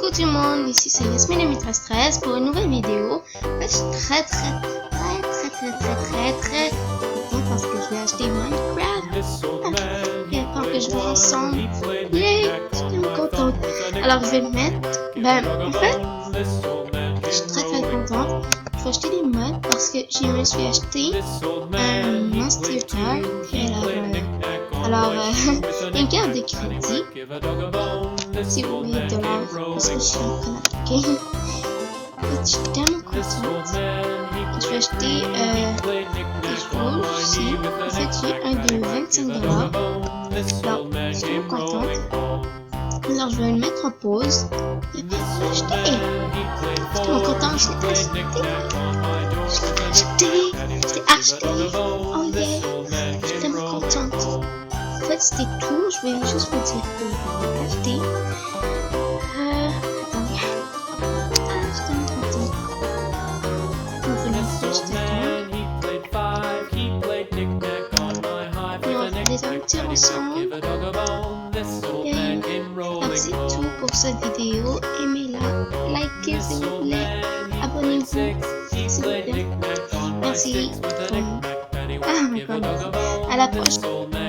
Coucou tout le monde, ici c'est Yasmine Mitra Stress pour une nouvelle vidéo. En fait, je suis très contente parce que je vais acheter Minecraft. Et tant que je vois ensemble, yay, je suis tellement contente. Alors je vais le mettre. En fait, je suis très contente. Je vais acheter des mods parce que je me suis acheté un Monster Car. Alors, une carte de crédit. Si vous voulez $, parce que je suis en train d'appliquer. En fait, je suis tellement contente. Je vais acheter des choses aussi. En fait, j'ai un de $25. Alors, je suis tellement contente. Alors, je vais le mettre en pause. Et puis, je vais l'acheter. Je suis tellement contente. Je l'ai acheté. Oh yeah. Je suis tellement contente. En fait, c'était tout. Je vais juste vous dire que je vais acheter. Attendez. Je suis tellement contente. On va le faire, je t'attends. On va les aventure ensemble. Alors, c'est tout pour cette vidéo. Aimez-la, likez s'il vous plaît, abonnez-vous s'il vous plaît. Merci. À la prochaine.